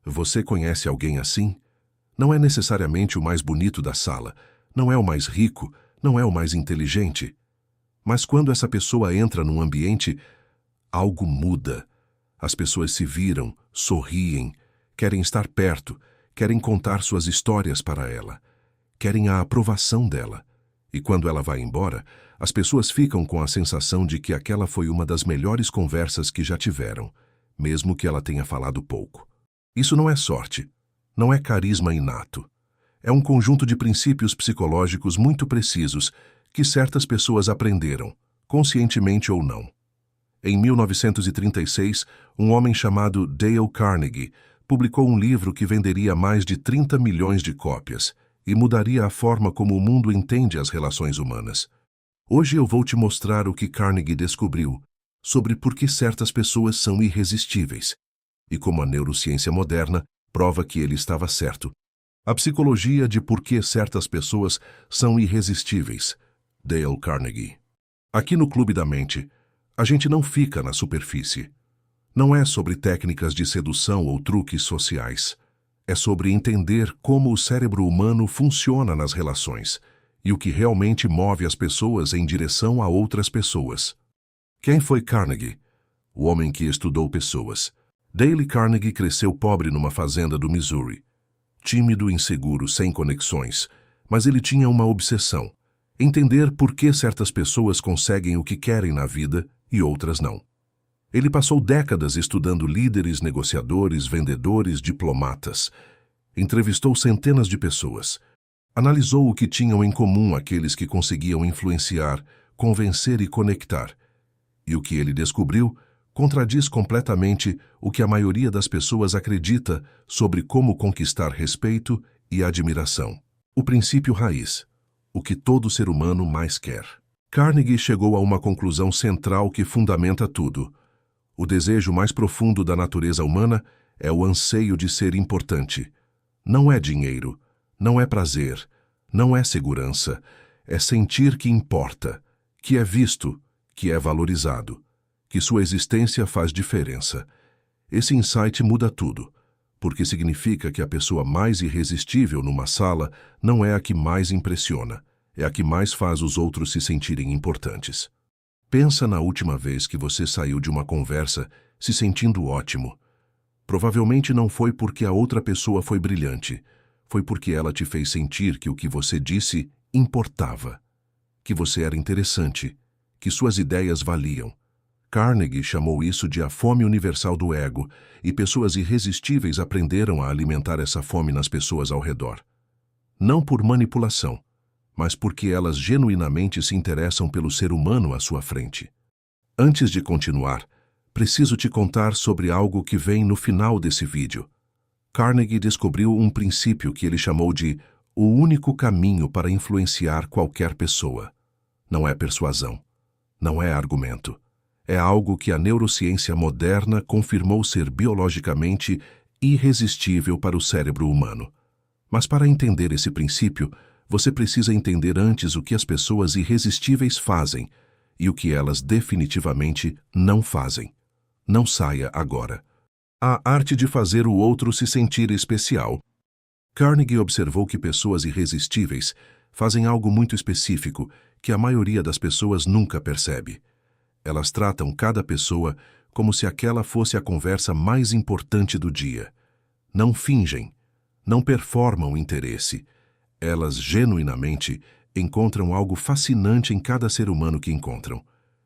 Você conhece alguém assim? Não é necessariamente o mais bonito da sala, não é o mais rico, não é o mais inteligente. Mas quando essa pessoa entra num ambiente, algo muda. As pessoas se viram, sorriem, querem estar perto, querem contar suas histórias para ela, querem a aprovação dela. E quando ela vai embora, as pessoas ficam com a sensação de que aquela foi uma das melhores conversas que já tiveram, mesmo que ela tenha falado pouco. Isso não é sorte, não é carisma inato. É um conjunto de princípios psicológicos muito precisos que certas pessoas aprenderam, conscientemente ou não. Em 1936, um homem chamado Dale Carnegie publicou um livro que venderia mais de 30 milhões de cópias e mudaria a forma como o mundo entende as relações humanas. Hoje eu vou te mostrar o que Carnegie descobriu sobre por que certas pessoas são irresistíveis e como a neurociência moderna prova que ele estava certo. A psicologia de por que certas pessoas são irresistíveis. Dale Carnegie. Aqui no Clube da Mente, a gente não fica na superfície. Não é sobre técnicas de sedução ou truques sociais. É sobre entender como o cérebro humano funciona nas relações e o que realmente move as pessoas em direção a outras pessoas. Quem foi Carnegie? O homem que estudou pessoas. Dale Carnegie cresceu pobre numa fazenda do Missouri. Tímido, inseguro, sem conexões, mas ele tinha uma obsessão: entender por que certas pessoas conseguem o que querem na vida e outras não. Ele passou décadas estudando líderes, negociadores, vendedores, diplomatas. Entrevistou centenas de pessoas. Analisou o que tinham em comum aqueles que conseguiam influenciar, convencer e conectar. E o que ele descobriu contradiz completamente o que a maioria das pessoas acredita sobre como conquistar respeito e admiração. O princípio raiz: o que todo ser humano mais quer. Carnegie chegou a uma conclusão central que fundamenta tudo. O desejo mais profundo da natureza humana é o anseio de ser importante. Não é dinheiro, não é prazer, não é segurança, é sentir que importa, que é visto, que é valorizado, que sua existência faz diferença. Esse insight muda tudo, porque significa que a pessoa mais irresistível numa sala não é a que mais impressiona, é a que mais faz os outros se sentirem importantes. Pensa na última vez que você saiu de uma conversa se sentindo ótimo. Provavelmente não foi porque a outra pessoa foi brilhante, foi porque ela te fez sentir que o que você disse importava, que você era interessante, que suas ideias valiam. Carnegie chamou isso de a fome universal do ego, e pessoas irresistíveis aprenderam a alimentar essa fome nas pessoas ao redor. Não por manipulação, mas porque elas genuinamente se interessam pelo ser humano à sua frente. Antes de continuar, preciso te contar sobre algo que vem no final desse vídeo. Carnegie descobriu um princípio que ele chamou de o único caminho para influenciar qualquer pessoa. Não é persuasão, não é argumento. É algo que a neurociência moderna confirmou ser biologicamente irresistível para o cérebro humano. Mas para entender esse princípio, você precisa entender antes o que as pessoas irresistíveis fazem e o que elas definitivamente não fazem. Não saia agora. A arte de fazer o outro se sentir especial. Carnegie observou que pessoas irresistíveis fazem algo muito específico que a maioria das pessoas nunca percebe. Elas tratam cada pessoa como se aquela fosse a conversa mais importante do dia. Não fingem, não performam interesse. Elas genuinamente encontram algo fascinante em cada ser humano que encontram.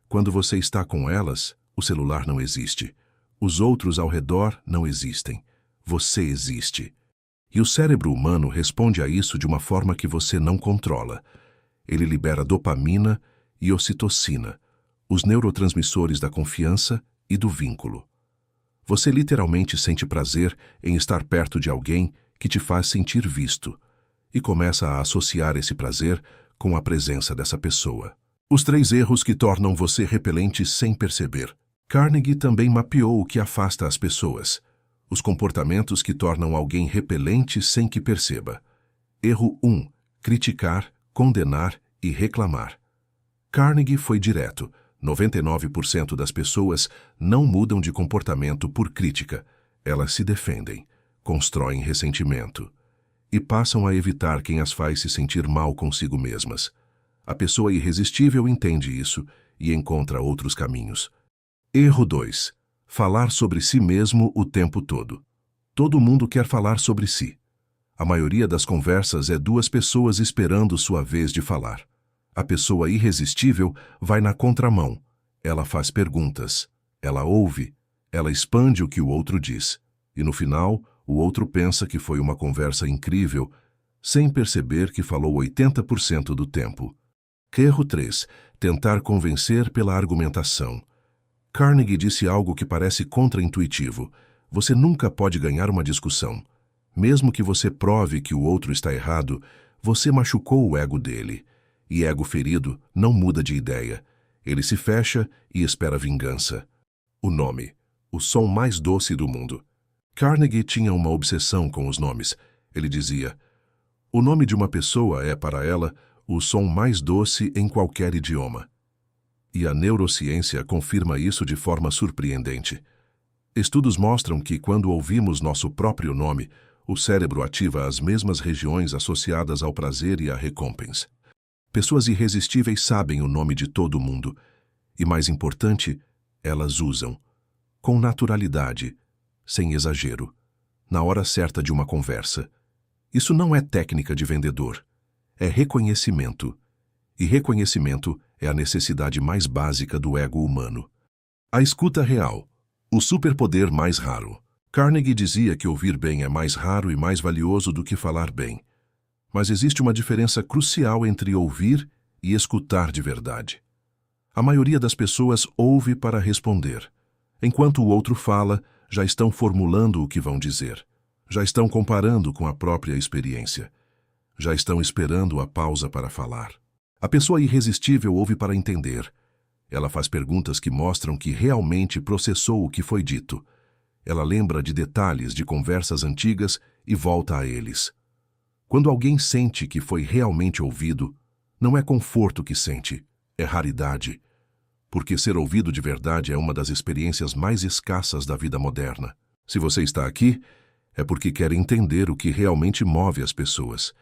Quando você está com elas, o celular não existe. Os outros ao redor não existem. Você existe. E o cérebro humano responde a isso de uma forma que você não controla. Ele libera dopamina e ocitocina, os neurotransmissores da confiança e do vínculo. Você literalmente sente prazer em estar perto de alguém que te faz sentir visto e começa a associar esse prazer com a presença dessa pessoa. Os 3 erros que tornam você repelente sem perceber. Carnegie também mapeou o que afasta as pessoas. Os comportamentos que tornam alguém repelente sem que perceba. Erro 1. Criticar, condenar e reclamar. Carnegie foi direto. 99% das pessoas não mudam de comportamento por crítica. Elas se defendem. constroem ressentimento e passam a evitar quem as faz se sentir mal consigo mesmas. A pessoa irresistível entende isso e encontra outros caminhos. Erro 2. Falar sobre si mesmo o tempo todo. Todo mundo quer falar sobre si. A maioria das conversas é duas pessoas esperando sua vez de falar. A pessoa irresistível vai na contramão. Ela faz perguntas, ela ouve, ela expande o que o outro diz. E no final, o outro pensa que foi uma conversa incrível, sem perceber que falou 80% do tempo. Erro 3. Tentar convencer pela argumentação. Carnegie disse algo que parece contraintuitivo. Você nunca pode ganhar uma discussão. Mesmo que você prove que o outro está errado, você machucou o ego dele. E ego ferido não muda de ideia. Ele se fecha e espera vingança. O nome. O som mais doce do mundo. Carnegie tinha uma obsessão com os nomes. Ele dizia: o nome de uma pessoa é, para ela, o som mais doce em qualquer idioma. E a neurociência confirma isso de forma surpreendente. Estudos mostram que, quando ouvimos nosso próprio nome, o cérebro ativa as mesmas regiões associadas ao prazer e à recompensa. Pessoas irresistíveis sabem o nome de todo mundo. E, mais importante, elas usam, com naturalidade, sem exagero, na hora certa de uma conversa. Isso não é técnica de vendedor. É reconhecimento. E reconhecimento é a necessidade mais básica do ego humano. A escuta real. O superpoder mais raro. Carnegie dizia que ouvir bem é mais raro e mais valioso do que falar bem. Mas existe uma diferença crucial entre ouvir e escutar de verdade. A maioria das pessoas ouve para responder. Enquanto o outro fala, já estão formulando o que vão dizer. Já estão comparando com a própria experiência. Já estão esperando a pausa para falar. A pessoa irresistível ouve para entender. Ela faz perguntas que mostram que realmente processou o que foi dito. Ela lembra de detalhes de conversas antigas e volta a eles. Quando alguém sente que foi realmente ouvido, não é conforto que sente, é raridade. Porque ser ouvido de verdade é uma das experiências mais escassas da vida moderna. Se você está aqui, é porque quer entender o que realmente move as pessoas.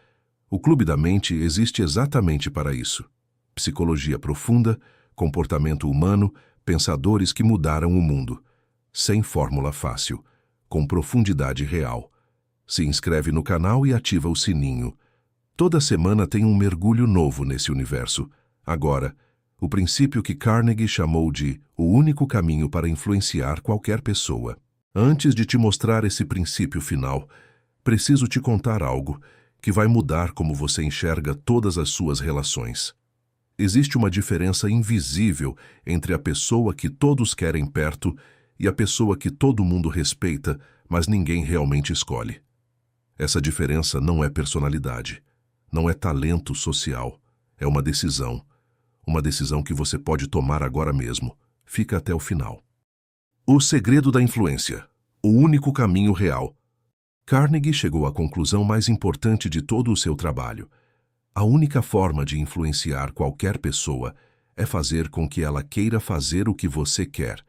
O Clube da Mente existe exatamente para isso. Psicologia profunda, comportamento humano, pensadores que mudaram o mundo. Sem fórmula fácil, com profundidade real. Se inscreve no canal e ativa o sininho. Toda semana tem um mergulho novo nesse universo. Agora, o princípio que Carnegie chamou de o único caminho para influenciar qualquer pessoa. Antes de te mostrar esse princípio final, preciso te contar algo que vai mudar como você enxerga todas as suas relações. Existe uma diferença invisível entre a pessoa que todos querem perto e a pessoa que todo mundo respeita, mas ninguém realmente escolhe. Essa diferença não é personalidade, não é talento social, é uma decisão. Uma decisão que você pode tomar agora mesmo. Fica até o final. O segredo da influência. O único caminho real. Carnegie chegou à conclusão mais importante de todo o seu trabalho. A única forma de influenciar qualquer pessoa é fazer com que ela queira fazer o que você quer.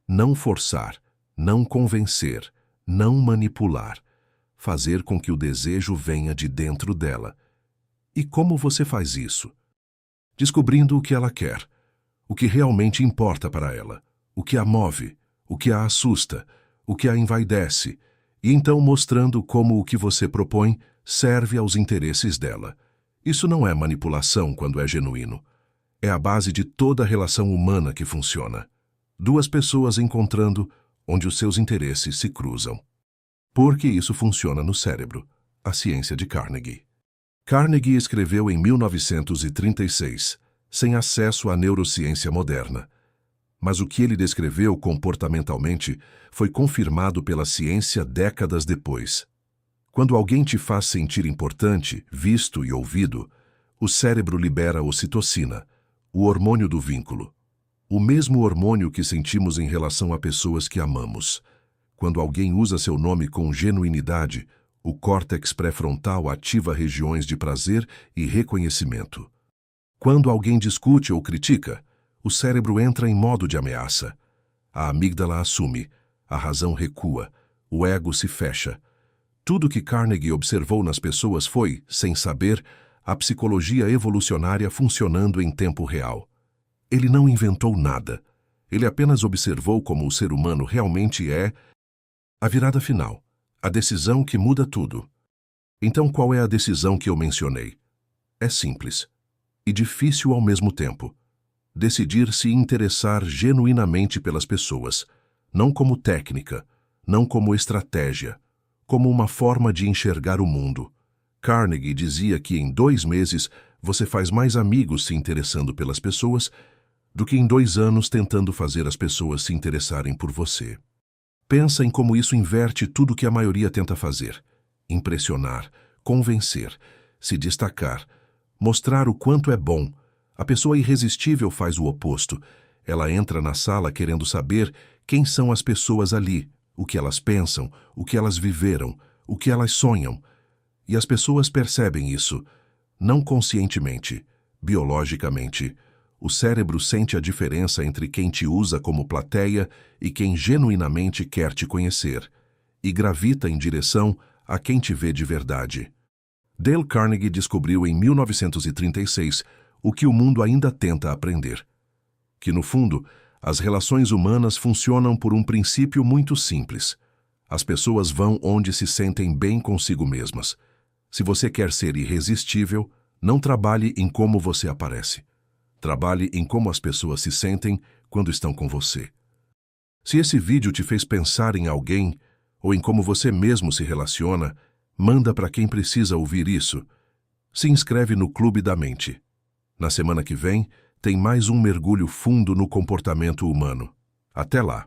Não forçar, não convencer, não manipular. Fazer com que o desejo venha de dentro dela. E como você faz isso? Descobrindo o que ela quer, o que realmente importa para ela, o que a move, o que a assusta, o que a envaidece, e então mostrando como o que você propõe serve aos interesses dela. Isso não é manipulação quando é genuíno. É a base de toda a relação humana que funciona. Duas pessoas encontrando onde os seus interesses se cruzam. Porque isso funciona no cérebro. A ciência de Carnegie. Carnegie escreveu em 1936, sem acesso à neurociência moderna. Mas o que ele descreveu comportamentalmente foi confirmado pela ciência décadas depois. Quando alguém te faz sentir importante, visto e ouvido, o cérebro libera ocitocina, o hormônio do vínculo. O mesmo hormônio que sentimos em relação a pessoas que amamos. Quando alguém usa seu nome com genuinidade, o córtex pré-frontal ativa regiões de prazer e reconhecimento. Quando alguém discute ou critica, o cérebro entra em modo de ameaça. A amígdala assume, a razão recua, o ego se fecha. Tudo que Carnegie observou nas pessoas foi, sem saber, a psicologia evolucionária funcionando em tempo real. Ele não inventou nada. Ele apenas observou como o ser humano realmente é. A virada final. A decisão que muda tudo. Então, qual é a decisão que eu mencionei? É simples. E difícil ao mesmo tempo. Decidir se interessar genuinamente pelas pessoas, não como técnica, não como estratégia, como uma forma de enxergar o mundo. Carnegie dizia que em 2 meses você faz mais amigos se interessando pelas pessoas do que em 2 anos tentando fazer as pessoas se interessarem por você. Pensa em como isso inverte tudo que a maioria tenta fazer. Impressionar, convencer, se destacar, mostrar o quanto é bom. A pessoa irresistível faz o oposto. Ela entra na sala querendo saber quem são as pessoas ali, o que elas pensam, o que elas viveram, o que elas sonham. E as pessoas percebem isso, não conscientemente, biologicamente. O cérebro sente a diferença entre quem te usa como plateia e quem genuinamente quer te conhecer, e gravita em direção a quem te vê de verdade. Dale Carnegie descobriu em 1936 o que o mundo ainda tenta aprender. Que, no fundo, as relações humanas funcionam por um princípio muito simples. As pessoas vão onde se sentem bem consigo mesmas. Se você quer ser irresistível, não trabalhe em como você aparece. Trabalhe em como as pessoas se sentem quando estão com você. Se esse vídeo te fez pensar em alguém ou em como você mesmo se relaciona, manda para quem precisa ouvir isso. Se inscreve no Clube da Mente. Na semana que vem, tem mais um mergulho fundo no comportamento humano. Até lá!